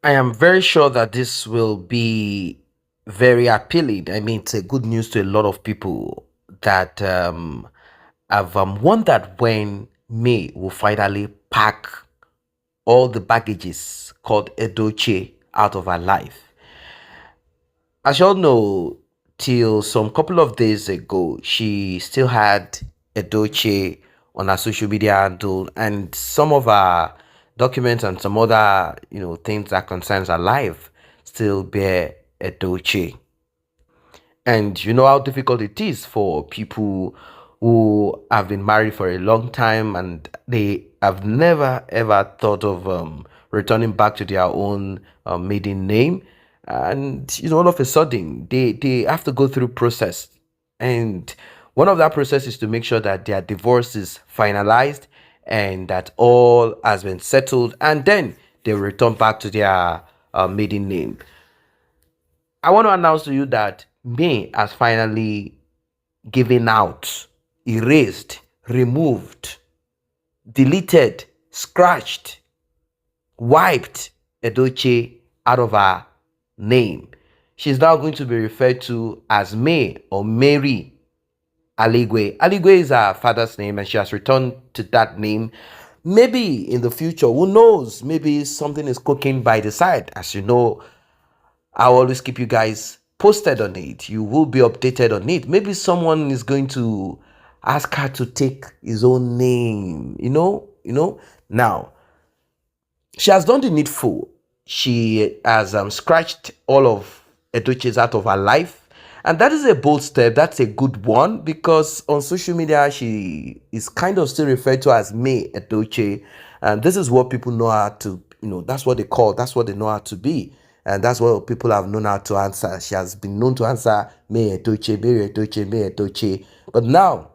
I am very sure that this will be very appealing. I mean, it's a good news to a lot of people that have wondered when May will finally pack all the baggages called Edochie out of her life. As you all know, till some couple of days ago, she still had Edochie on her social media handle, and some of her documents and some other things that concerns her life still bear Edochie. And you know how difficult it is for people who have been married for a long time and they have never ever thought of returning back to their own maiden name. And all of a sudden they have to go through process. And one of that process is to make sure that their divorce is finalized and that all has been settled, and then they return back to their maiden name. I want to announce to you that May has finally given out, erased, removed, deleted, scratched, wiped Edochie out of her name. She's now going to be referred to as May or Mary Aligwe. Aligwe is her father's name and she has returned to that name. Maybe in the future, who knows? Maybe something is cooking by the side. As you know, I'll always keep you guys posted on it. You will be updated on it. Maybe someone is going to ask her to take his own name. Now, she has done the needful. She has scratched all of Edochie's out of her life. And that is a bold step. That's a good one because on social media, she is kind of still referred to as May Edochie. And this is what people know her to, that's what that's what they know her to be. And that's what people have known her to answer. She has been known to answer May Edochie, May Edochie, May Edochie. But now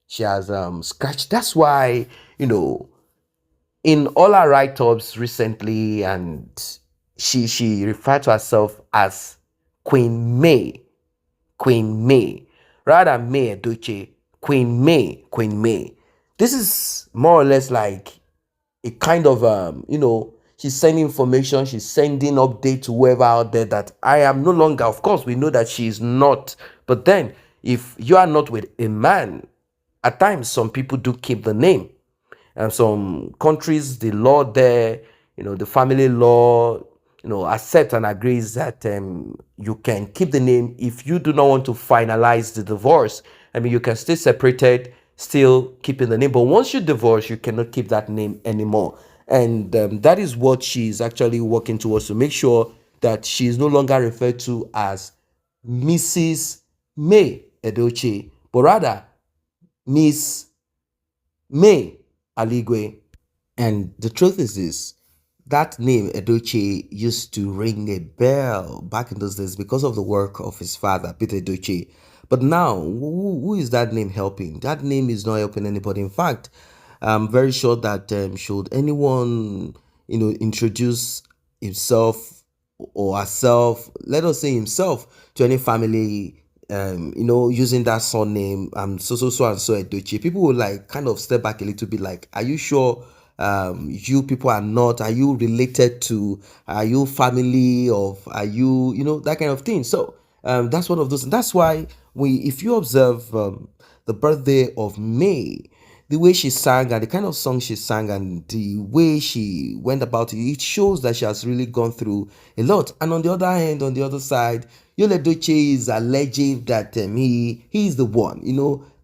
she has scratched. That's why, in all her write-ups recently, and she referred to herself as Queen May, Queen May, rather than May Edochie, Queen May, Queen May. This is more or less like a kind of she's sending information, she's sending update to whoever out there that I am no longer. Of course, we know that she is not, but then if you are not with a man, at times some people do keep the name. And some countries, the law there, the family law, accept and agrees that you can keep the name if you do not want to finalize the divorce. I mean, you can stay separated, still keeping the name. But once you divorce, you cannot keep that name anymore. And that is what she's actually working towards, to make sure that she is no longer referred to as Mrs. May Edochie, but rather Miss May Aligwe. And the truth is this, that name Edochie used to ring a bell back in those days because of the work of his father, Peter Edochie. But now, who is that name helping? That name is not helping anybody. In fact, I'm very sure that should anyone, introduce himself or herself, let us say himself, to any family, using that surname, so and so Edochie, people will like kind of step back a little bit, like, are you sure you people are not? Are you related to? Are you family of? Are you, that kind of thing? So that's one of those. That's why if you observe the birthday of May, the way she sang and the kind of song she sang and the way she went about it, it shows that she has really gone through a lot. And on the other hand, on the other side, Yul Edochie is alleging that he is the one,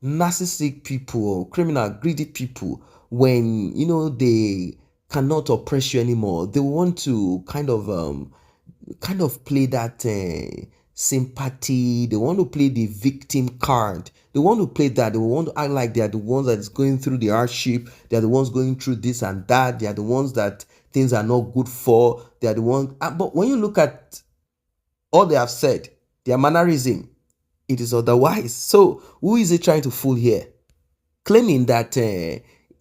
narcissistic people, criminal, greedy people, when they cannot oppress you anymore, they want to kind of play that sympathy. They want to play the victim card. They want to play that. They want to act like they are the ones that is going through the hardship. They are the ones going through this and that. They are the ones that things are not good for. They are the ones. But when you look at all they have said, their mannerism, it is otherwise. So who is he trying to fool here? Claiming that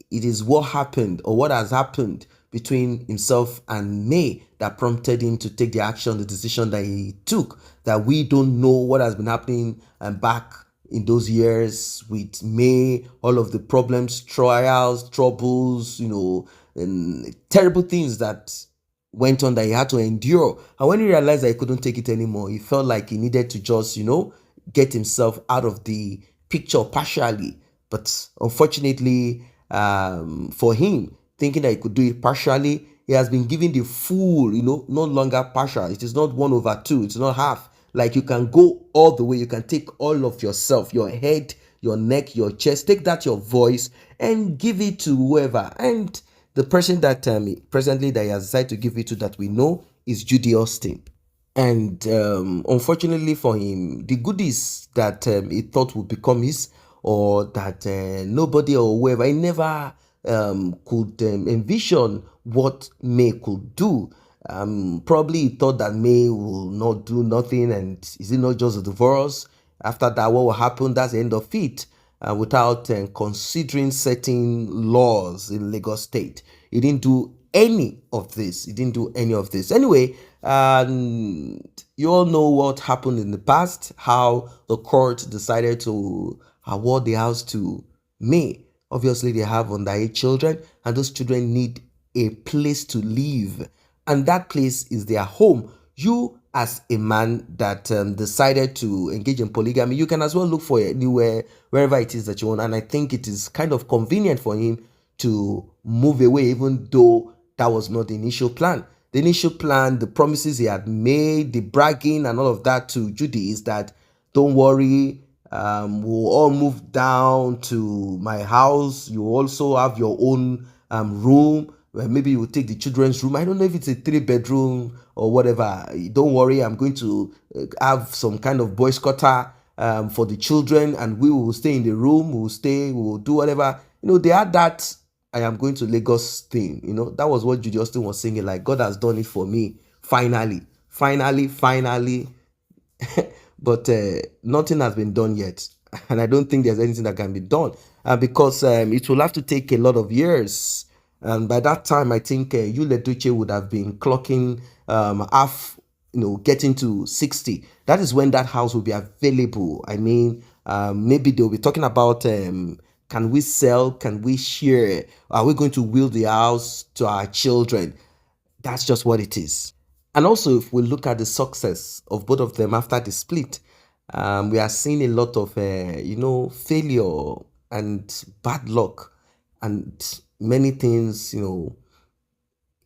it is what happened or what has happened between himself and May that prompted him to take the action, the decision that he took, that we don't know what has been happening back in those years with May, all of the problems, trials, troubles, and terrible things that went on that he had to endure. And when he realized that he couldn't take it anymore, he felt like he needed to just, get himself out of the picture partially. But unfortunately, for him, thinking that he could do it partially, he has been given the full, no longer partial. It is not 1/2, it's not half. Like you can go all the way, you can take all of yourself, your head, your neck, your chest, take that, your voice, and give it to whoever. And the person that presently that he has decided to give it to that we know is Judy Austin. And unfortunately for him, the goodies that he thought would become his, or that nobody or whoever, he never could envision what May could do. Probably he thought that May will not do nothing, and is it not just a divorce? After that, what will happen? That's the end of it. Without considering certain laws in Lagos State, he didn't do any of this. He didn't do any of this. Anyway, you all know what happened in the past, how the court decided to award the house to May. Obviously, they have underage children, and those children need a place to live, and that place is their home. You, as a man that decided to engage in polygamy, you can as well look for anywhere, wherever it is that you want. And I think it is kind of convenient for him to move away, even though that was not the initial plan. The initial plan, the promises he had made, the bragging and all of that to Judy is that, don't worry, we'll all move down to my house. You also have your own room. Well, maybe you will take the children's room. I don't know if it's a 3-bedroom or whatever. Don't worry, I'm going to have some kind of boys' quarter for the children, and we will stay in the room. We will do whatever. They had that I am going to Lagos thing. That was what Judy Austin was singing, like, God has done it for me. Finally, finally, finally. But nothing has been done yet. And I don't think there's anything that can be done because it will have to take a lot of years. And by that time, I think Edochie would have been clocking half, getting to 60. That is when that house will be available. I mean, maybe they'll be talking about can we sell? Can we share? Are we going to will the house to our children? That's just what it is. And also, if we look at the success of both of them after the split, we are seeing a lot of, failure and bad luck and many things, in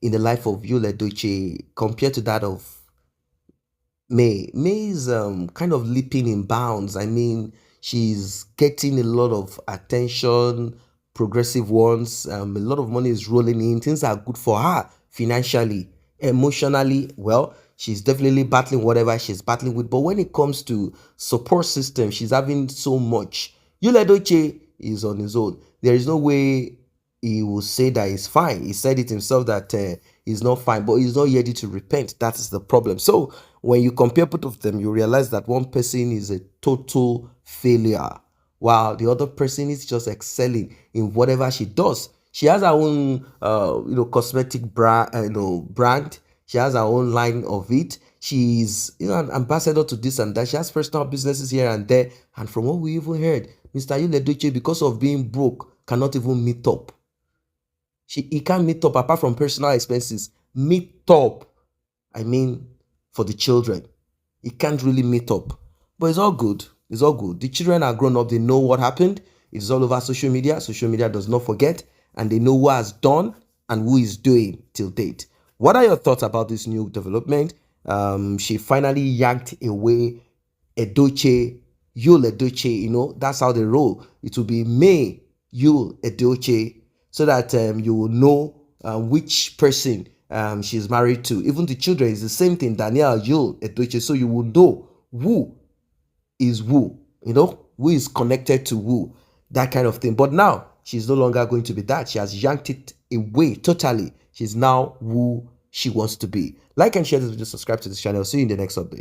the life of Edochie compared to that of May. May is kind of leaping in bounds. I mean, she's getting a lot of attention, progressive ones. A lot of money is rolling in. Things are good for her financially, emotionally. Well, she's definitely battling whatever she's battling with. But when it comes to support system, she's having so much. Edochie is on his own. There is no way he will say that he's fine. He said it himself that he's not fine, but he's not ready to repent. That is the problem. So when you compare both of them, you realize that one person is a total failure, while the other person is just excelling in whatever she does. She has her own, cosmetic brand. She has her own line of it. She's, an ambassador to this and that. She has personal businesses here and there. And from what we even heard, Mr. Edochie, because of being broke, cannot even meet up. He can't meet up apart from personal expenses. Meet up, I mean, for the children. He can't really meet up. But it's all good. It's all good. The children are grown up. They know what happened. It's all over social media. Social media does not forget. And they know who has done and who is doing till date. What are your thoughts about this new development? She finally yanked away Edochie, Edochie, that's how they roll. It will be May, Edochie, so that you will know which person she's married to. Even the children is the same thing, Daniel, Edochie, so you will know who is who, who is connected to who, that kind of thing. But now, she's no longer going to be that. She has yanked it away totally. She's now who she wants to be. Like and share this video, subscribe to this channel. See you in the next update.